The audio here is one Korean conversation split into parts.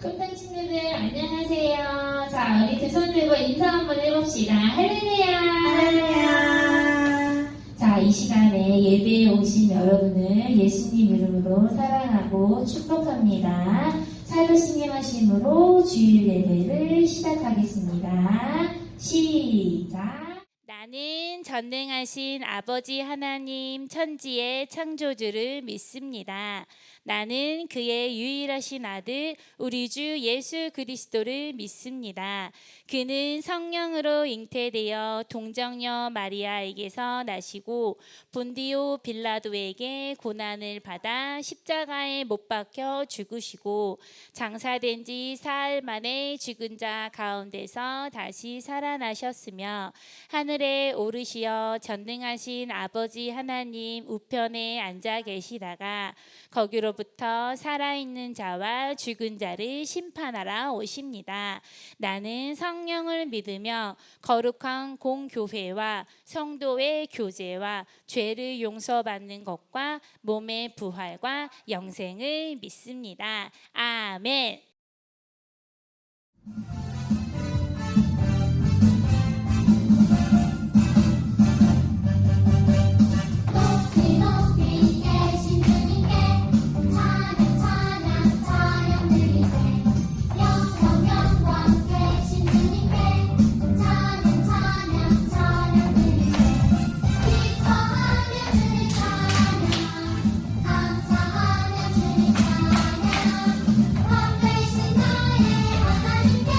꿀당 친구들 안녕하세요. 자, 우리 두 손 들고 인사 한번 해봅시다. 할렐루야. 할렐루야. 자, 이 시간에 예배에 오신 여러분을 예수님 이름으로 사랑하고 축복합니다. 살으시님 하심으로 주일 예배를 시작하겠습니다. 시작. 나는 전능하신 아버지 하나님 천지의 창조주를 믿습니다. 나는 그의 유일하신 아들 우리 주 예수 그리스도를 믿습니다. 그는 성령으로 잉태되어 동정녀 마리아에게서 나시고 본디오 빌라도에게 고난을 받아 십자가에 못 박혀 죽으시고 장사된 지 사흘 만에 죽은 자 가운데서 다시 살아나셨으며 하늘에 오르시어 전능하신 아버지 하나님 우편에 앉아 계시다가 거기로부터 살아있는 자와 죽은 자를 심판하러 오십니다. 나는 성령을 믿으며 거룩한 공교회와 성도의 교제와 죄를 용서받는 것과 몸의 부활과 영생을 믿습니다. 아멘. 높이 높이 계신 주님께 찬양 찬양 찬양 드리세. 영광 영광 계신 주님께 찬양 찬양 찬양 드리세. 기뻐하며 주님 찬양, 감사하며 주님 찬양. 왕 되신 나의 하나님께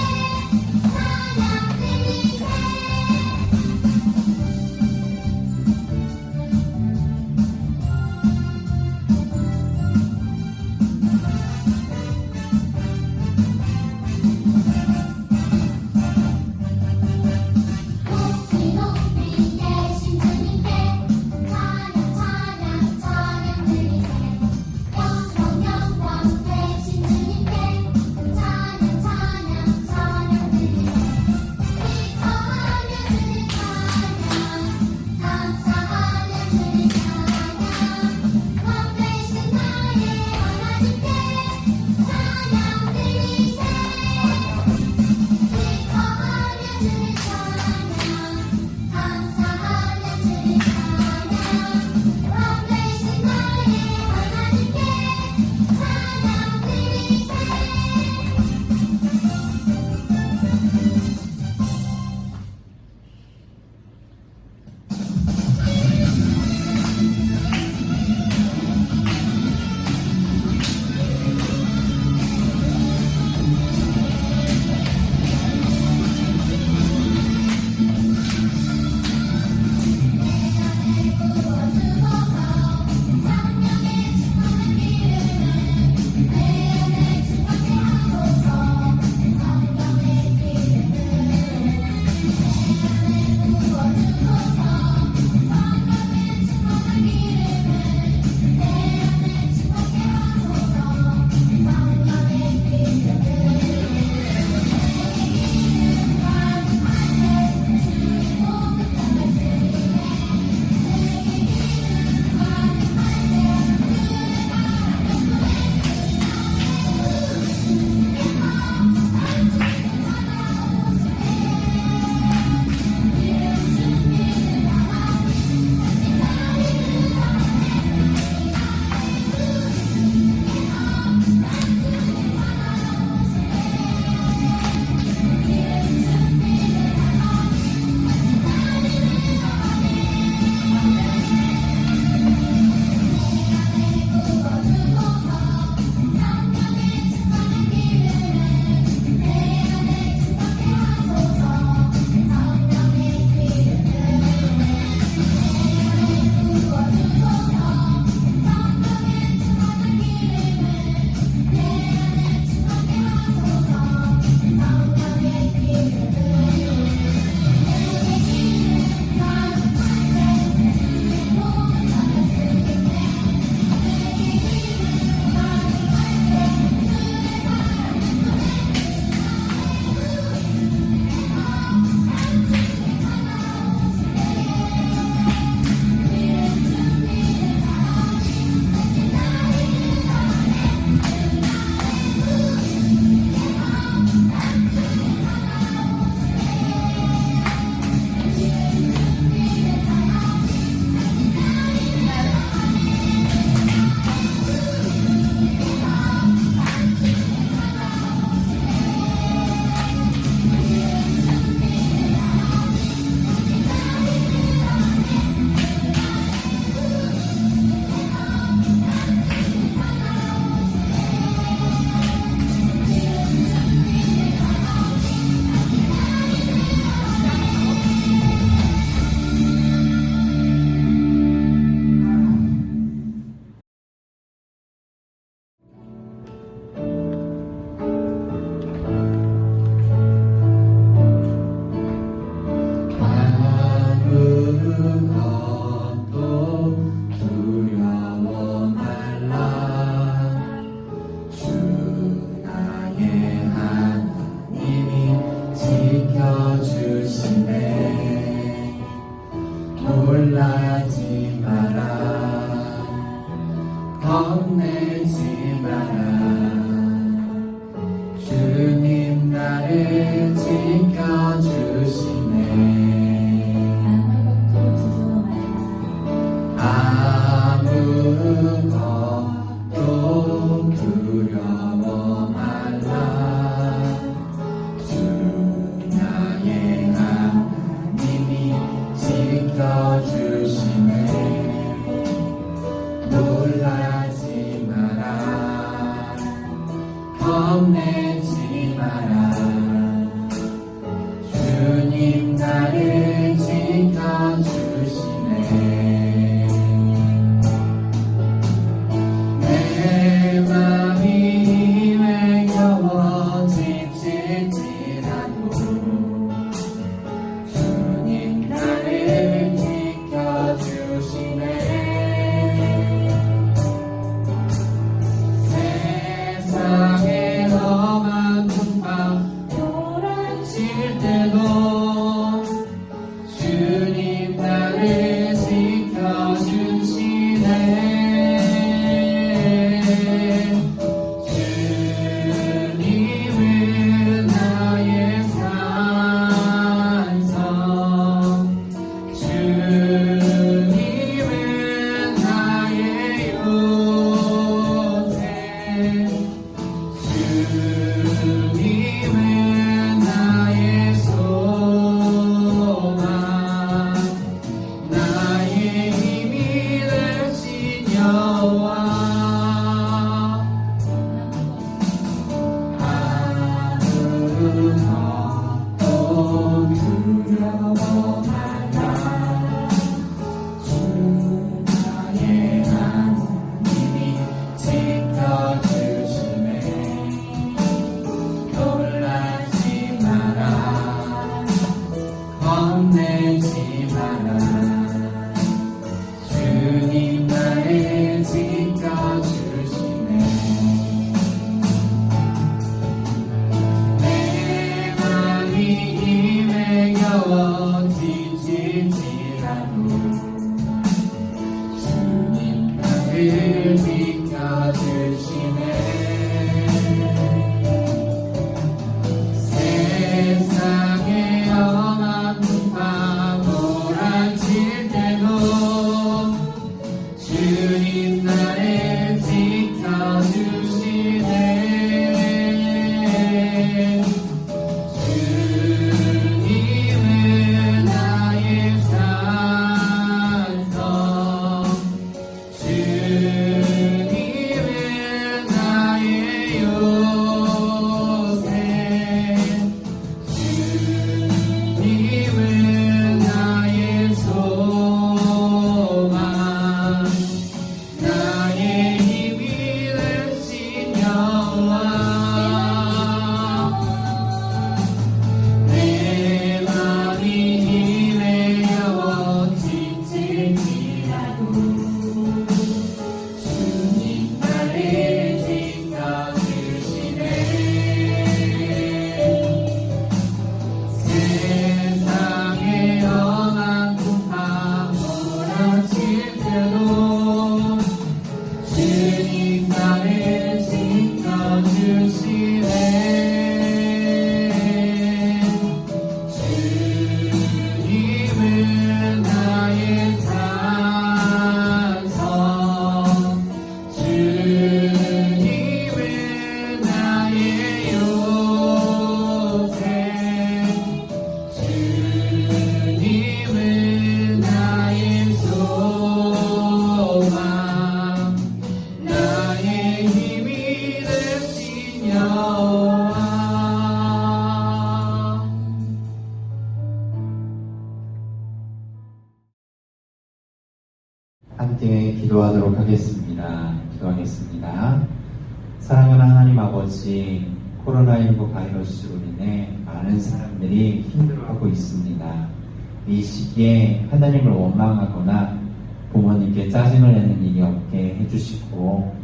겁내지 마라. 주님 나를 지켜주시네. 아무것도 두려워 말라. 주 나의 하나님이 지켜주시네. 놀라지 마라. 겁내지 마라. 주님 나를 지켜주시네. 내 맘이 힘에 겨워 지칠지라도 주님 나를 지켜주시네. 세상에 험한 풍파 몰아칠 때도 주님 나를 지켜주시네. 주님은 나의 산성, 주님은 나의 요새, 주님은 나의 소망, 나의 힘이 되신 여호와. 아무것도 두려워 말라. 주 나의 하나님이 지켜주시네. 놀라지 마라. 겁내지 마라. 주님 나를 지켜주시네. 내 맘이 힘에 겨워 지칠지라도 주님 나를 지켜주시네. 세상에 험한 풍파 몰아칠 때도 주님 나를 지켜주시네. 주님은 나의 산성, 주님은 나의 요새, 주님은 나의 소망, 나의 힘이 되신 여호와. 내 맘이 힘에 겨워 지칠지라도 주님 나를 지켜주시네. 세상에 험한 풍파 몰아칠 때도 주님 나를 지켜주시네. 주님은 나의 산성, 주님은 나의 요새, 주님은 나의 소망, 나의 힘이 되신 여호와. 함께 기도하도록 하겠습니다. 기도하겠습니다. 사랑하는 하나님 아버지, 코로나19 바이러스로 인해 많은 사람들이 힘들어하고 있습니다. 이 시기에 하나님을 원망하거나 부모님께 짜증을 내는 일이 없게 해주시고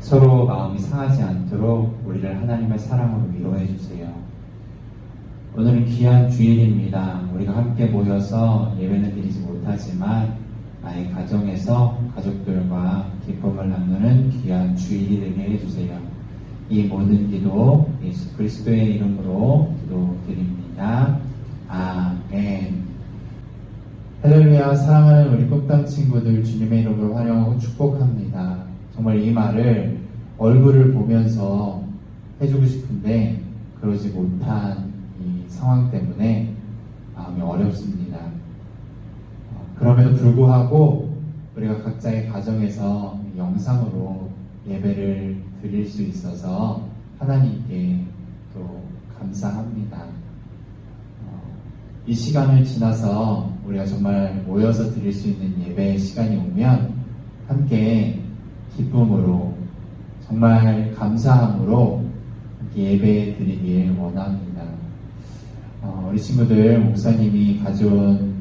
서로 마음이 상하지 않도록 우리를 하나님의 사랑으로 위로해 주세요. 오늘은 귀한 주일입니다. 우리가 함께 모여서 예배는 드리지 못하지만 나의 가정에서 가족들과 기쁨을 나누는 귀한 주일이 되게 해주세요. 이 모든 기도 예수 그리스도의 이름으로 기도드립니다. 아멘. 할렐루야. 사랑하는 우리 꿈땅 친구들, 주님의 이름으로 환영하고 축복합니다. 정말 이 말을 얼굴을 보면서 해주고 싶은데 그러지 못한 이 상황 때문에 마음이 어렵습니다. 그럼에도 불구하고 우리가 각자의 가정에서 영상으로 예배를 드릴 수 있어서 하나님께 또 감사합니다. 이 시간을 지나서 우리가 정말 모여서 드릴 수 있는 예배의 시간이 오면 함께 기쁨으로 정말 감사함으로 예배 드리길 원합니다. 우리 친구들 목사님이 가지고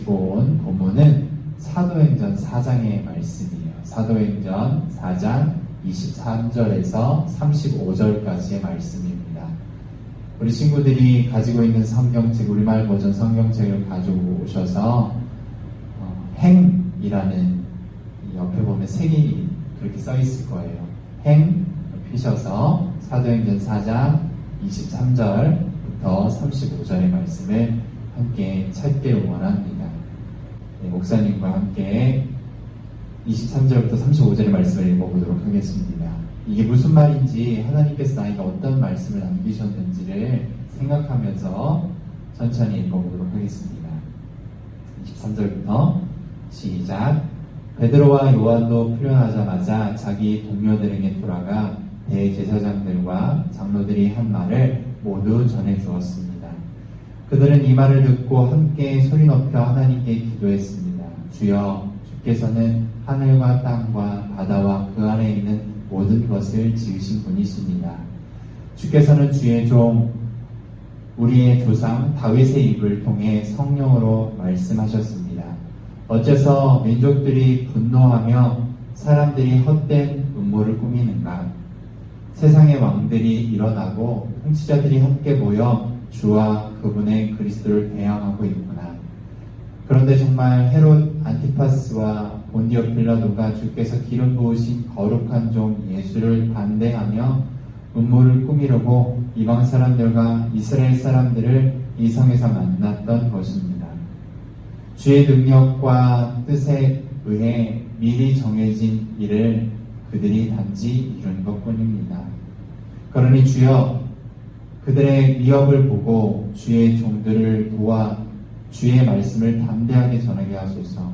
온 본문은 사도행전 4장의 말씀이에요. 사도행전 4장 23절에서 35절까지의 말씀입니다. 우리 친구들이 가지고 있는 성경책, 우리말 버전 성경책을 가지고 오셔서 행이라는 옆에 보면 색이 그렇게 써 있을 거예요. 행 피셔서 사도행전 4장 23절부터 35절의 말씀을 함께 찾길 원합니다. 네, 목사님과 함께 23절부터 35절의 말씀을 읽어보도록 하겠습니다. 이게 무슨 말인지, 하나님께서 나에게 어떤 말씀을 남기셨는지를 생각하면서 천천히 읽어보도록 하겠습니다. 23절부터 시작. 베드로와 요한도 풀려나자마자 자기 동료들에게 돌아가 대제사장들과 장로들이 한 말을 모두 전해 주었습니다. 그들은 이 말을 듣고 함께 소리 높여 하나님께 기도했습니다. 주여, 주께서는 하늘과 땅과 바다와 그 안에 있는 모든 것을 지으신 분이십니다. 주께서는 주의 종 우리의 조상 다윗의 입을 통해 성령으로 말씀하셨습니다. 어째서 민족들이 분노하며 사람들이 헛된 음모를 꾸미는가? 세상의 왕들이 일어나고 통치자들이 함께 모여 주와 그분의 그리스도를 대항하고 있구나. 그런데 정말 헤롯 안티파스와 본디오 빌라도가 주께서 기름 부으신 거룩한 종 예수를 반대하며 음모를 꾸미려고 이방 사람들과 이스라엘 사람들을 이 성에서 만났던 것입니다. 주의 능력과 뜻에 의해 미리 정해진 일을 그들이 단지 이룬 것뿐입니다. 그러니 주여, 그들의 미업을 보고 주의 종들을 도와 주의 말씀을 담대하게 전하게 하소서.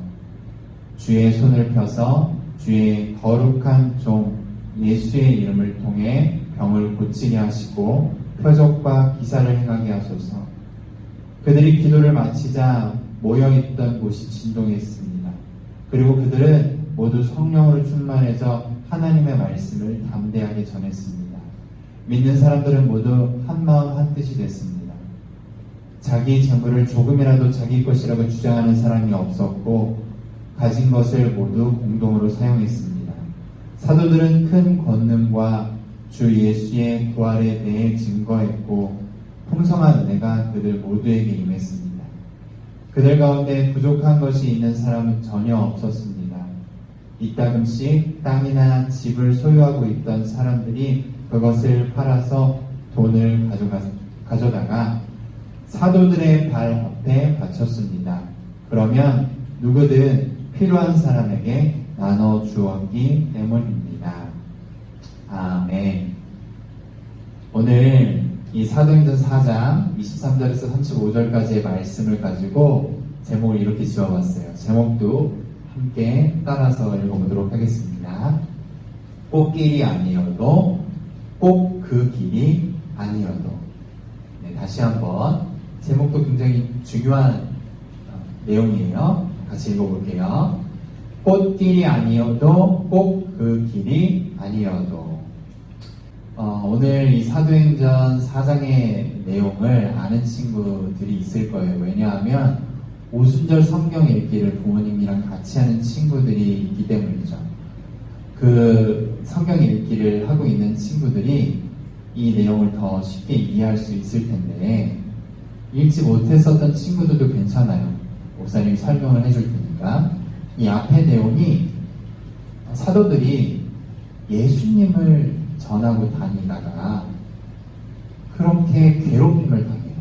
주의 손을 펴서 주의 거룩한 종 예수의 이름을 통해 병을 고치게 하시고 표적과 기사를 행하게 하소서. 그들이 기도를 마치자 모여있던 곳이 진동했습니다. 그리고 그들은 모두 성령으로 충만해져 하나님의 말씀을 담대하게 전했습니다. 믿는 사람들은 모두 한마음 한뜻이 됐습니다. 자기 재물을 조금이라도 자기 것이라고 주장하는 사람이 없었고 가진 것을 모두 공동으로 사용했습니다. 사도들은 큰 권능과 주 예수의 부활에 대해 증거했고 풍성한 은혜가 그들 모두에게 임했습니다. 그들 가운데 부족한 것이 있는 사람은 전혀 없었습니다. 이따금씩 땅이나 집을 소유하고 있던 사람들이 그것을 팔아서 돈을 가져다가 사도들의 발 앞에 바쳤습니다. 그러면 누구든 필요한 사람에게 나눠 주었기 때문입니다. 아멘. 오늘 이 사도행전 4장 23절에서 35절까지의 말씀을 가지고 제목을 이렇게 지어봤어요. 제목도 함께 따라서 읽어보도록 하겠습니다. 꽃길이 아니어도 꼭 그 길이 아니어도. 네, 다시 한번 제목도 굉장히 중요한 내용이에요. 같이 읽어볼게요. 꽃길이 아니어도 꼭 그 길이 아니어도. 오늘 이 사도행전 4장의 내용을 아는 친구들이 있을 거예요. 왜냐하면 오순절 성경 읽기를 부모님이랑 같이 하는 친구들이 있기 때문이죠. 그 성경 읽기를 하고 있는 친구들이 이 내용을 더 쉽게 이해할 수 있을 텐데 읽지 못했었던 친구들도 괜찮아요. 목사님이 설명을 해줄 테니까. 이 앞에 내용이 사도들이 예수님을 전하고 다니다가 그렇게 괴롭힘을 당해요.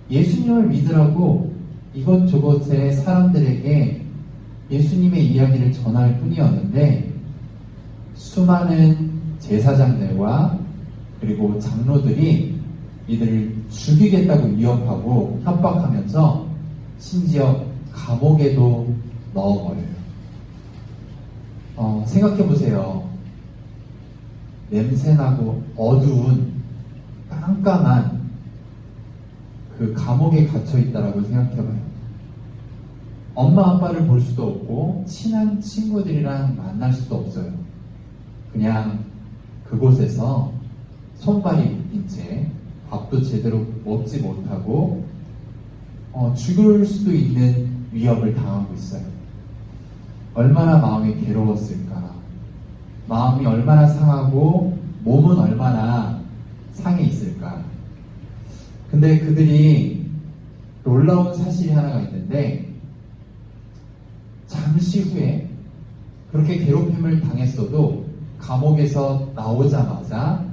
예수님을 믿으라고 이곳저곳의 사람들에게 예수님의 이야기를 전할 뿐이었는데 수많은 제사장들과 그리고 장로들이 이들을 죽이겠다고 위협하고 협박하면서 심지어 감옥에도 넣어버려요. 생각해보세요. 냄새나고 어두운 깜깜한 그 감옥에 갇혀있다라고 생각해봐요. 엄마 아빠를 볼 수도 없고 친한 친구들이랑 만날 수도 없어요. 그냥 그곳에서 손발이 묶인 채 밥도 제대로 먹지 못하고 죽을 수도 있는 위협을 당하고 있어요. 얼마나 마음이 괴로웠을까. 마음이 얼마나 상하고 몸은 얼마나 상해 있을까. 근데 그들이 놀라운 사실이 하나가 있는데 잠시 후에 그렇게 괴롭힘을 당했어도 감옥에서 나오자마자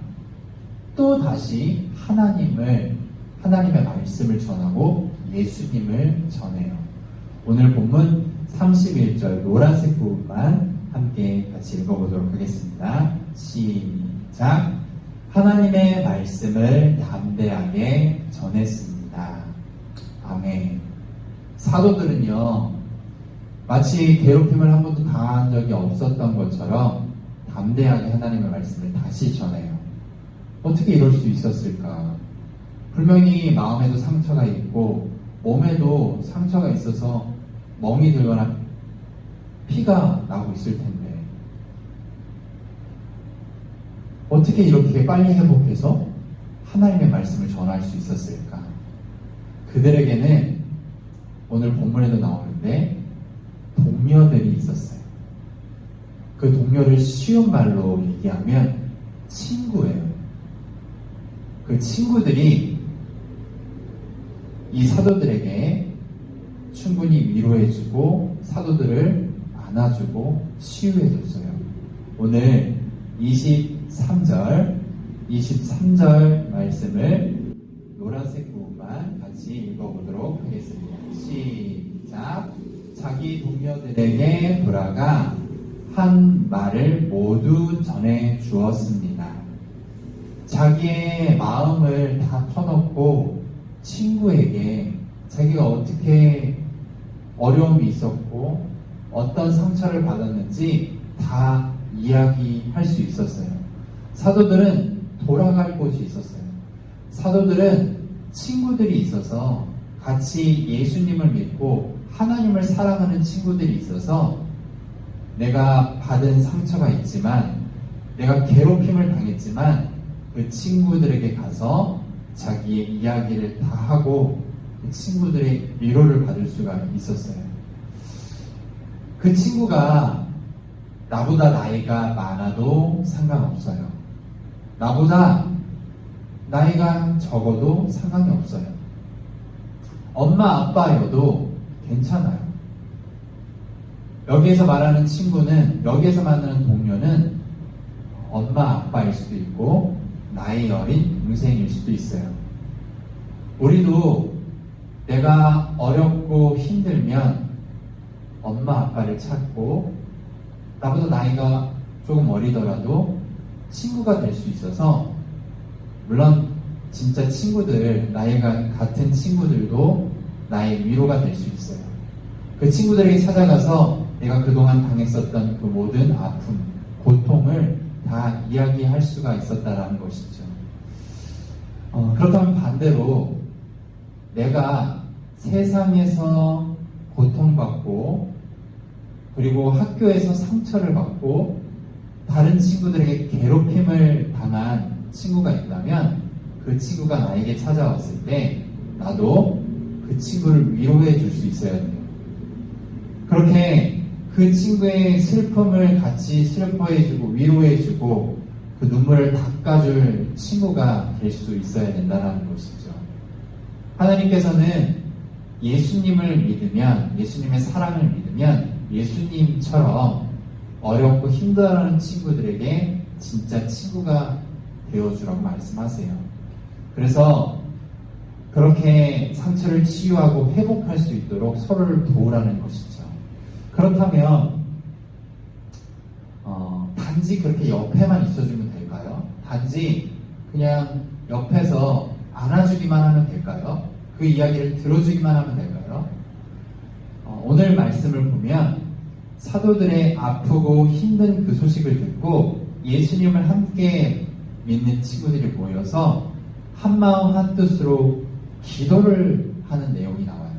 또 다시 하나님의 말씀을 전하고 예수님을 전해요. 오늘 본문 31절 노란색 부분만 함께 같이 읽어보도록 하겠습니다. 시작. 하나님의 말씀을 담대하게 전했습니다. 아멘. 사도들은요, 마치 괴롭힘을 한 번도 당한 적이 없었던 것처럼 담대하게 하나님의 말씀을 다시 전해요. 어떻게 이럴 수 있었을까? 분명히 마음에도 상처가 있고 몸에도 상처가 있어서 멍이 들거나 피가 나고 있을 텐데 어떻게 이렇게 빨리 회복해서 하나님의 말씀을 전할 수 있었을까? 그들에게는 오늘 본문에도 나오는데 동료들이 있었어요. 그 동료를 쉬운 말로 얘기하면 친구예요. 그 친구들이 이 사도들에게 충분히 위로해주고 사도들을 안아주고 치유해줬어요. 오늘 23절 말씀을 노란색 부분만 같이 읽어보도록 하겠습니다. 시작. 자기 동료들에게 돌아가 한 말을 모두 전해 주었습니다. 자기의 마음을 다 터놓고 친구에게 자기가 어떻게 어려움이 있었고 어떤 상처를 받았는지 다 이야기할 수 있었어요. 사도들은 돌아갈 곳이 있었어요. 사도들은 친구들이 있어서 같이 예수님을 믿고 하나님을 사랑하는 친구들이 있어서 내가 받은 상처가 있지만 내가 괴롭힘을 당했지만 그 친구들에게 가서 자기의 이야기를 다 하고 그 친구들의 위로를 받을 수가 있었어요. 그 친구가 나보다 나이가 많아도 상관없어요. 나보다 나이가 적어도 상관이 없어요. 엄마 아빠여도 괜찮아요. 여기에서 말하는 친구는, 여기에서 만나는 동료는 엄마 아빠일 수도 있고 나이 어린 동생일 수도 있어요. 우리도 내가 어렵고 힘들면 엄마 아빠를 찾고 나보다 나이가 조금 어리더라도 친구가 될 수 있어서, 물론 진짜 친구들, 나이가 같은 친구들도 나의 위로가 될 수 있어요. 그 친구들에게 찾아가서 내가 그동안 당했었던 그 모든 아픔, 고통을 다 이야기할 수가 있었다라는 것이죠. 그렇다면 반대로 내가 세상에서 고통받고 그리고 학교에서 상처를 받고 다른 친구들에게 괴롭힘을 당한 친구가 있다면 그 친구가 나에게 찾아왔을 때 나도 그 친구를 위로해 줄 수 있어야 돼요. 그렇게 그 친구의 슬픔을 같이 슬퍼해주고 위로해주고 그 눈물을 닦아줄 친구가 될 수 있어야 된다는 것이죠. 하나님께서는 예수님을 믿으면, 예수님의 사랑을 믿으면 예수님처럼 어렵고 힘들어하는 친구들에게 진짜 친구가 되어주라고 말씀하세요. 그래서 그렇게 상처를 치유하고 회복할 수 있도록 서로를 도우라는 것이죠. 그렇다면 단지 그렇게 옆에만 있어주면 될까요? 단지 그냥 옆에서 안아주기만 하면 될까요? 그 이야기를 들어주기만 하면 될까요? 오늘 말씀을 보면 사도들의 아프고 힘든 그 소식을 듣고 예수님을 함께 믿는 친구들이 모여서 한마음 한뜻으로 기도를 하는 내용이 나와요.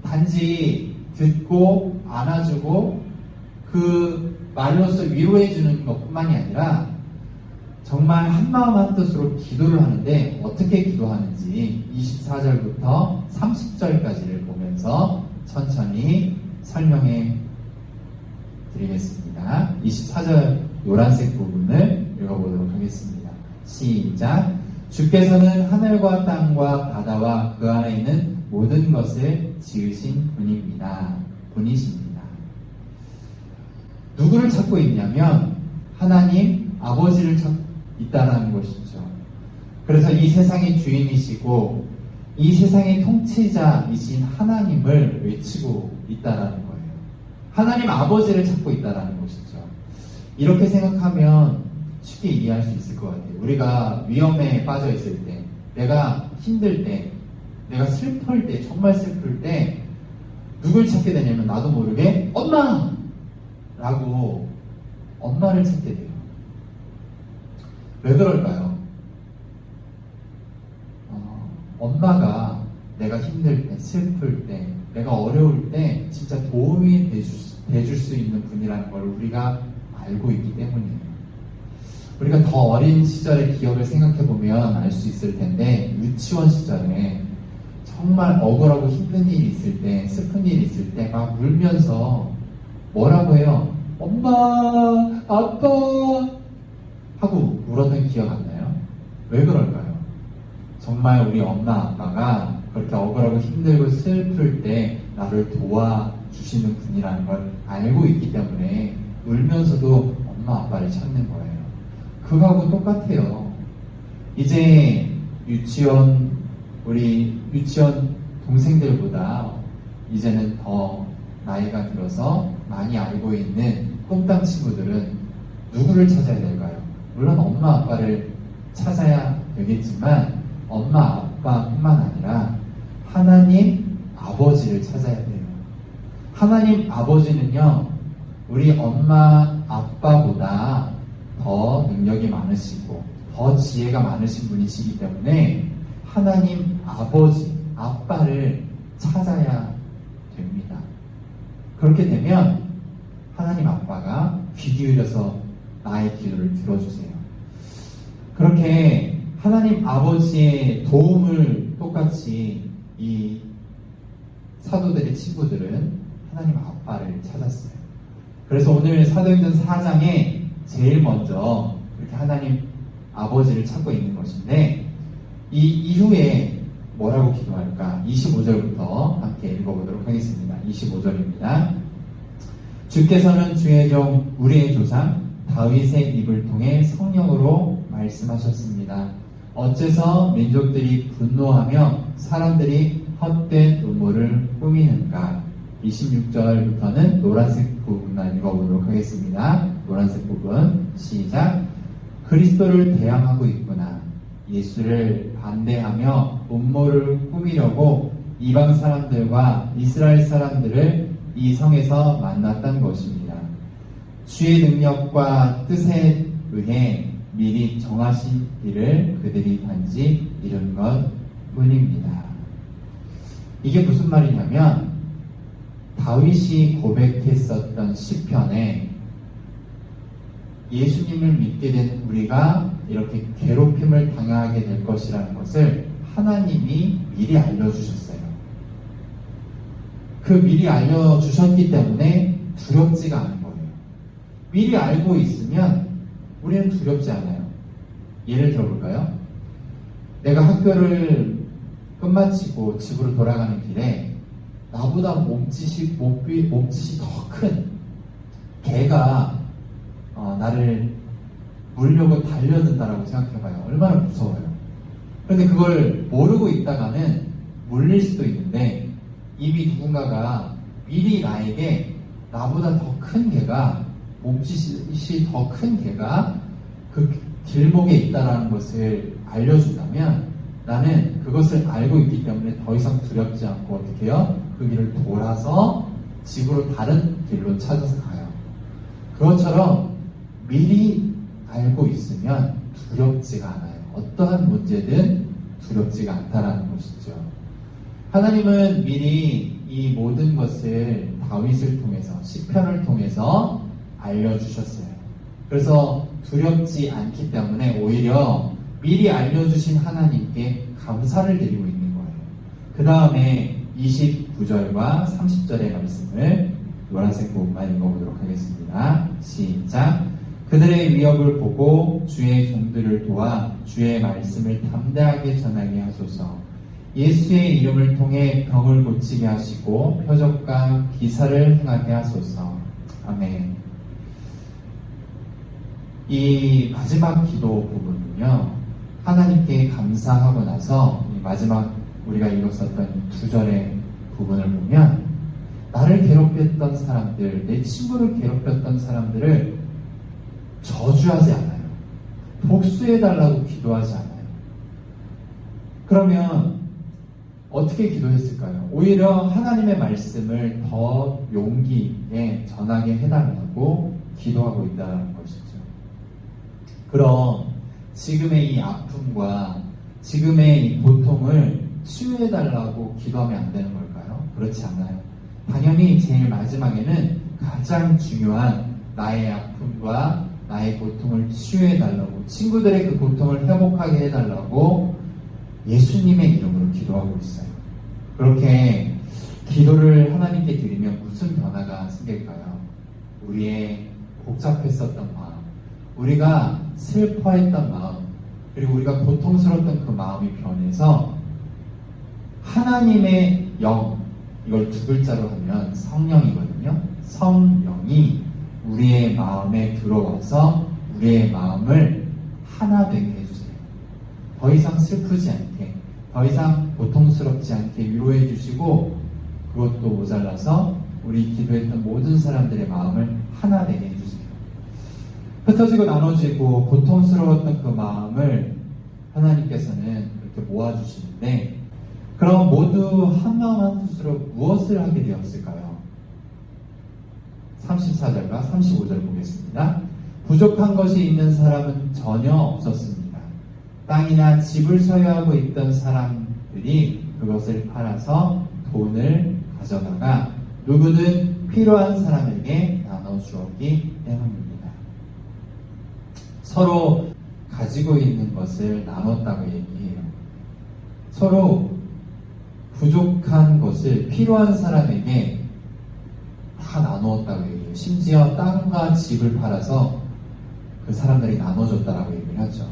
단지 듣고 안아주고 그 말로써 위로해주는 것뿐만이 아니라 정말 한마음 한뜻으로 기도를 하는데 어떻게 기도하는지 24절부터 30절까지를 보면서 천천히 설명해 드리겠습니다. 24절 노란색 부분을 읽어보도록 하겠습니다. 시작. 주께서는 하늘과 땅과 바다와 그 안에 있는 모든 것을 지으신 분이십니다. 누구를 찾고 있냐면 하나님 아버지를 찾고 있다는 것이죠. 그래서 이 세상의 주인이시고 이 세상의 통치자이신 하나님을 외치고 있다는 거예요. 하나님 아버지를 찾고 있다는 것이죠. 이렇게 생각하면 쉽게 이해할 수 있을 것 같아요. 우리가 위험에 빠져 있을 때, 내가 힘들 때, 내가 슬플 때, 정말 슬플 때 누굴 찾게 되냐면 나도 모르게 엄마! 라고 엄마를 찾게 돼요. 왜 그럴까요? 엄마가 내가 힘들 때, 슬플 때, 내가 어려울 때 진짜 도움이 돼줄 수 있는 분이라는 걸 우리가 알고 있기 때문이에요. 우리가 더 어린 시절의 기억을 생각해보면 알 수 있을 텐데 유치원 시절에 정말 억울하고 힘든 일이 있을 때, 슬픈 일이 있을 때 막 울면서 뭐라고 해요? 엄마, 아빠 하고 울었던 기억 안 나요? 왜 그럴까요? 정말 우리 엄마, 아빠가 그렇게 억울하고 힘들고 슬플 때 나를 도와주시는 분이라는 걸 알고 있기 때문에 울면서도 엄마, 아빠를 찾는 거예요. 그거하고 똑같아요. 이제 우리 유치원 동생들보다 이제는 더 나이가 들어서 많이 알고 있는 꼼땅 친구들은 누구를 찾아야 될까요? 물론 엄마, 아빠를 찾아야 되겠지만 엄마, 아빠뿐만 아니라 하나님 아버지를 찾아야 돼요. 하나님 아버지는요, 우리 엄마, 아빠보다 더 능력이 많으시고 더 지혜가 많으신 분이시기 때문에 하나님 아버지, 아빠를 찾아야 됩니다. 그렇게 되면 하나님 아빠가 귀 기울여서 나의 기도를 들어주세요. 그렇게 하나님 아버지의 도움을 똑같이 이 사도들의 친구들은 하나님 아빠를 찾았어요. 그래서 오늘 사도행전 4장에 제일 먼저 그렇게 하나님 아버지를 찾고 있는 것인데 이 이후에 뭐라고 기도할까? 25절부터 함께 읽어보도록 하겠습니다. 25절입니다. 주께서는 주의 종 우리의 조상 다윗의 입을 통해 성령으로 말씀하셨습니다. 어째서 민족들이 분노하며 사람들이 헛된 음모를 꾸미는가? 26절부터는 노란색 부분만 읽어보도록 하겠습니다. 노란색 부분 시작. 그리스도를 대항하고 있구나. 예수를 반대하며 음모를 꾸미려고 이방 사람들과 이스라엘 사람들을 이 성에서 만났던 것입니다. 주의 능력과 뜻에 의해 미리 정하신 길을 그들이 단지 이룬 것 뿐입니다. 이게 무슨 말이냐면 다윗이 고백했었던 시편에 예수님을 믿게 된 우리가 이렇게 괴롭힘을 당하게 될 것이라는 것을 하나님이 미리 알려주셨어요. 그 미리 알려주셨기 때문에 두렵지가 않은 거예요. 미리 알고 있으면 우리는 두렵지 않아요. 예를 들어볼까요? 내가 학교를 끝마치고 집으로 돌아가는 길에 나보다 몸짓이 더 큰 개가 나를 물려고 달려든다라고 생각해봐요. 얼마나 무서워요. 그런데 그걸 모르고 있다가는 물릴 수도 있는데 이미 누군가가 미리 나에게 나보다 더 큰 개가, 몸짓이 더 큰 개가 그 길목에 있다라는 것을 알려준다면 나는 그것을 알고 있기 때문에 더 이상 두렵지 않고 어떻게 해요? 그 길을 돌아서 집으로 다른 길로 찾아서 가요. 그것처럼 미리 알고 있으면 두렵지가 않아요. 어떠한 문제든 두렵지가 않다라는 것이죠. 하나님은 미리 이 모든 것을 다윗을 통해서, 시편을 통해서 알려주셨어요. 그래서 두렵지 않기 때문에 오히려 미리 알려주신 하나님께 감사를 드리고 있는 거예요. 그 다음에 29절과 30절의 말씀을 노란색 부분만 읽어보도록 하겠습니다. 시작. 그들의 위협을 보고 주의 종들을 도와 주의 말씀을 담대하게 전하게 하소서. 예수의 이름을 통해 병을 고치게 하시고 표적과 기사를 행하게 하소서. 아멘. 이 마지막 기도 부분은요, 하나님께 감사하고 나서 이 마지막 우리가 읽었었던 2절의 부분을 보면 나를 괴롭혔던 사람들, 내 친구를 괴롭혔던 사람들을 저주하지 않아요. 복수해달라고 기도하지 않아요. 그러면 어떻게 기도했을까요? 오히려 하나님의 말씀을 더 용기 있게 전하게 해달라고 기도하고 있다는 것이죠. 그럼 지금의 이 아픔과 지금의 이 고통을 치유해달라고 기도하면 안 되는 걸까요? 그렇지 않아요. 당연히 제일 마지막에는 가장 중요한 나의 아픔과 나의 고통을 치유해달라고, 친구들의 그 고통을 회복하게 해달라고 예수님의 이름으로 기도하고 있어요. 그렇게 기도를 하나님께 드리면 무슨 변화가 생길까요? 우리의 복잡했었던 마음, 우리가 슬퍼했던 마음, 그리고 우리가 고통스러웠던 그 마음이 변해서 하나님의 영, 이걸 2글자로 하면 성령이거든요. 성령이 우리의 마음에 들어와서 우리의 마음을 하나 되게 해주세요. 더 이상 슬프지 않게, 더 이상 고통스럽지 않게 위로해 주시고, 그것도 모자라서 우리 기도했던 모든 사람들의 마음을 하나 되게 해주세요. 흩어지고 나눠지고 고통스러웠던 그 마음을 하나님께서는 이렇게 모아주시는데, 그럼 모두 한 마음 한 뜻으로 무엇을 하게 되었을까요? 34절과 35절 보겠습니다. 부족한 것이 있는 사람은 전혀 없었습니다. 땅이나 집을 소유하고 있던 사람들이 그것을 팔아서 돈을 가져다가 누구든 필요한 사람에게 나눠주었기 때문입니다. 서로 가지고 있는 것을 나눴다고 얘기해요. 서로 부족한 것을 필요한 사람에게 다 나누었다고 얘기해요. 심지어 땅과 집을 팔아서 그 사람들이 나눠줬다라고 얘기를 하죠.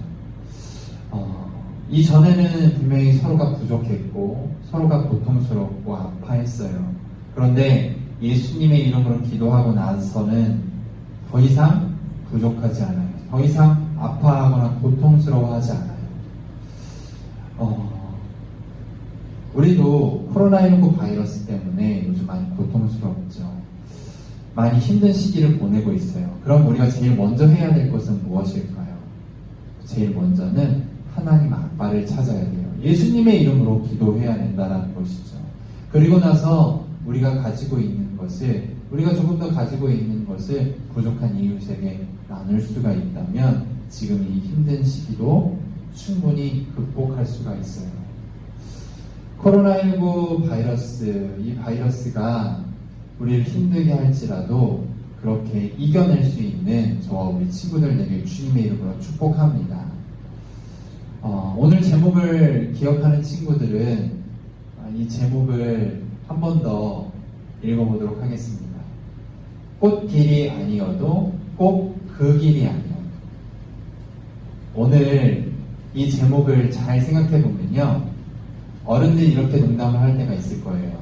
이전에는 분명히 서로가 부족했고 서로가 고통스럽고 아파했어요. 그런데 예수님의 이름으로 기도하고 나서는 더 이상 부족하지 않아요. 더 이상 아파하거나 고통스러워하지 않아요. 우리도 코로나19 바이러스 때문에 요즘 많이 고통스럽죠. 많이 힘든 시기를 보내고 있어요. 그럼 우리가 제일 먼저 해야 될 것은 무엇일까요? 제일 먼저는 하나님 아빠를 찾아야 돼요. 예수님의 이름으로 기도해야 된다는 것이죠. 그리고 나서 우리가 가지고 있는 것을, 우리가 조금 더 가지고 있는 것을 부족한 이웃에게 나눌 수가 있다면 지금 이 힘든 시기도 충분히 극복할 수가 있어요. 코로나19 바이러스, 이 바이러스가 우리를 힘들게 할지라도 그렇게 이겨낼 수 있는 저와 우리 친구들 되길 주님의 이름으로 축복합니다. 오늘 제목을 기억하는 친구들은 이 제목을 한 번 더 읽어보도록 하겠습니다. 꽃길이 아니어도 꼭 그 길이 아니어도. 오늘 이 제목을 잘 생각해 보면요, 어른들이 이렇게 농담을 할 때가 있을 거예요.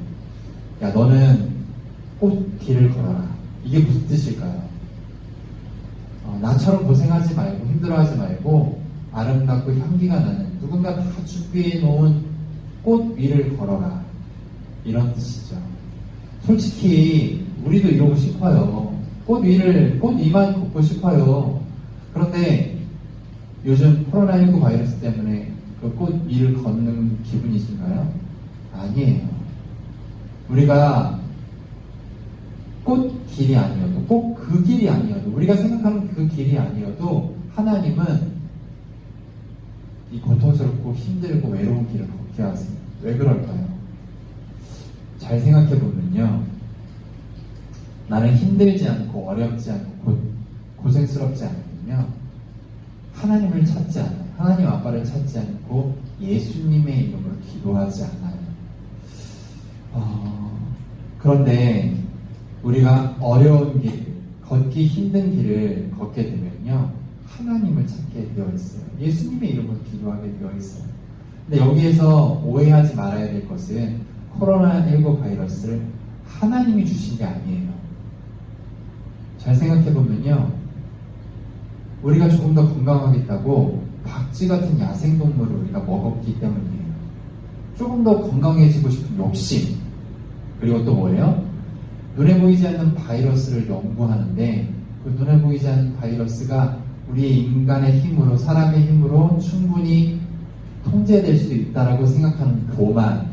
야, 너는 꽃길을 걸어라. 이게 무슨 뜻일까요? 나처럼 고생하지 말고 힘들어하지 말고 아름답고 향기가 나는 누군가 다 준비해 놓은 꽃 위를 걸어라, 이런 뜻이죠. 솔직히 우리도 이러고 싶어요. 꽃 위만 걷고 싶어요. 그런데 요즘 코로나19 바이러스 때문에 그 꽃 위를 걷는 기분이신가요? 아니에요. 우리가 꽃 길이 아니어도, 꼭 그 길이 아니어도, 우리가 생각하는 그 길이 아니어도 하나님은 이 고통스럽고 힘들고 외로운 길을 걷게 하세요. 왜 그럴까요? 잘 생각해 보면요, 나는 힘들지 않고 어렵지 않고 고생스럽지 않으면요, 하나님을 찾지 않아요. 하나님 아빠를 찾지 않고 예수님의 이름으로 기도하지 않아요. 그런데 우리가 어려운 길, 걷기 힘든 길을 걷게 되면요, 하나님을 찾게 되어 있어요. 예수님의 이름으로 기도하게 되어 있어요. 근데 여기에서 오해하지 말아야 될 것은 코로나19 바이러스를 하나님이 주신 게 아니에요. 잘 생각해 보면요, 우리가 조금 더 건강하겠다고 박쥐 같은 야생동물을 우리가 먹었기 때문이에요. 조금 더 건강해지고 싶은 욕심, 그리고 또 뭐예요? 눈에 보이지 않는 바이러스를 연구하는데 그 눈에 보이지 않는 바이러스가 우리의 인간의 힘으로, 사람의 힘으로 충분히 통제될 수 있다라고 생각하는 교만,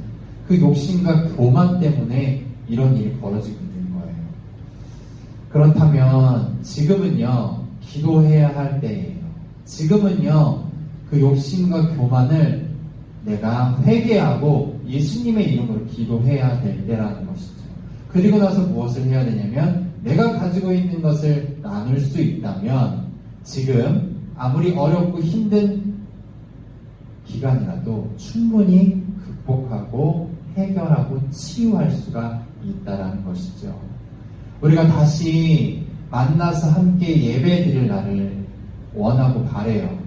그 욕심과 교만 때문에 이런 일이 벌어지고 있는 거예요. 그렇다면 지금은요, 기도해야 할 때예요. 지금은요, 그 욕심과 교만을 내가 회개하고 예수님의 이름으로 기도해야 될 때라는 것이죠. 그리고 나서 무엇을 해야 되냐면, 내가 가지고 있는 것을 나눌 수 있다면 지금 아무리 어렵고 힘든 기간이라도 충분히 극복하고 해결하고 치유할 수가 있다는 것이죠. 우리가 다시 만나서 함께 예배 드릴 날을 원하고 바래요.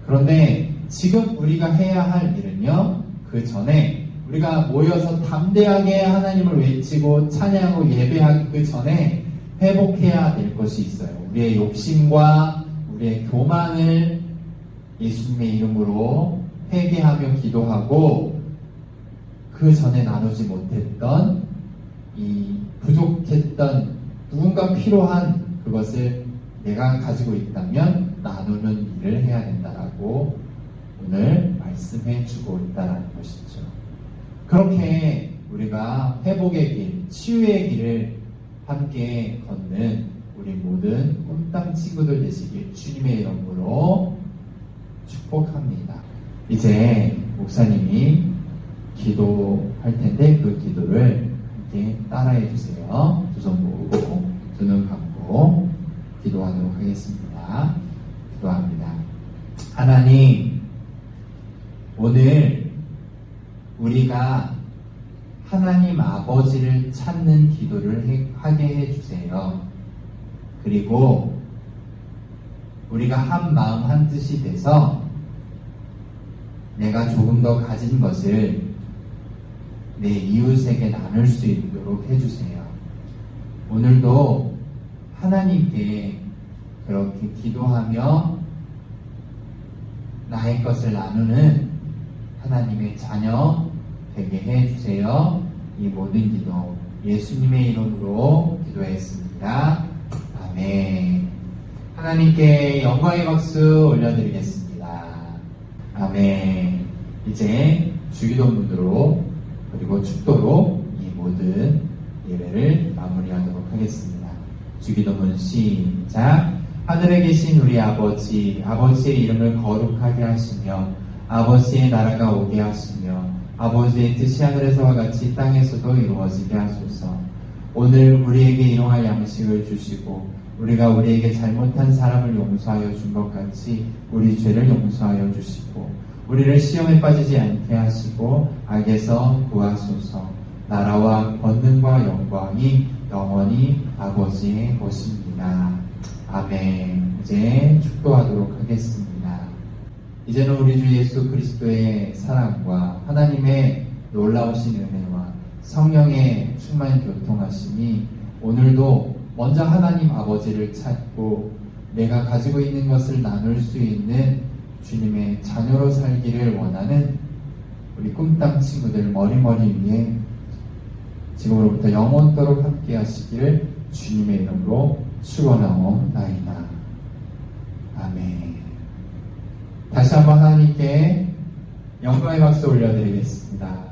그런데 지금 우리가 해야 할 일은요, 그 전에 우리가 모여서 담대하게 하나님을 외치고 찬양하고 예배하기 그 전에 회복해야 될 것이 있어요. 우리의 욕심과 우리의 교만을 예수님의 이름으로 회개하며 기도하고, 그 전에 나누지 못했던 이 부족했던 누군가 필요한 그것을 내가 가지고 있다면 나누는 일을 해야 된다라고 오늘 말씀해 주고 있다는 것이죠. 그렇게 우리가 회복의 길, 치유의 길을 함께 걷는 우리 모든 꿈땅 친구들 되시길 주님의 이름으로 축복합니다. 이제 목사님이 기도할 텐데 그 기도를 함께 따라해 주세요. 두 손 모으고 두 눈 감고 기도하도록 하겠습니다. 기도합니다. 하나님, 오늘 우리가 하나님 아버지를 찾는 기도를 하게 해주세요. 그리고 우리가 한 마음 한 뜻이 돼서 내가 조금 더 가진 것을 내 이웃에게 나눌 수 있도록 해주세요. 오늘도 하나님께 그렇게 기도하며 나의 것을 나누는 하나님의 자녀 되게 해주세요. 이 모든 기도 예수님의 이름으로 기도했습니다. 아멘. 하나님께 영광의 박수 올려드리겠습니다. 아멘. 이제 주기도문으로 그리고 축도로 이 모든 예배를 마무리하도록 하겠습니다. 주기도문 시작. 하늘에 계신 우리 아버지, 아버지의 이름을 거룩하게 하시며 아버지의 나라가 오게 하시며 아버지의 뜻이 하늘에서와 같이 땅에서도 이루어지게 하소서. 오늘 우리에게 일용할 양식을 주시고 우리가 우리에게 잘못한 사람을 용서하여 준 것 같이 우리 죄를 용서하여 주시고 우리를 시험에 빠지지 않게 하시고 악에서 구하소서. 나라와 권능과 영광이 영원히 아버지의 것입니다. 아멘. 이제 축도하도록 하겠습니다. 이제는 우리 주 예수 그리스도의 사랑과 하나님의 놀라우신 은혜와 성령의 충만 교통하심이 오늘도 먼저 하나님 아버지를 찾고 내가 가지고 있는 것을 나눌 수 있는 주님의 자녀로 살기를 원하는 우리 꿈땅 친구들 머리머리 위에 지금으로부터 영원토록 함께 하시기를 주님의 이름으로 축원하옵나이다. 아멘. 다시 한번 하나님께 영광의 박수 올려드리겠습니다.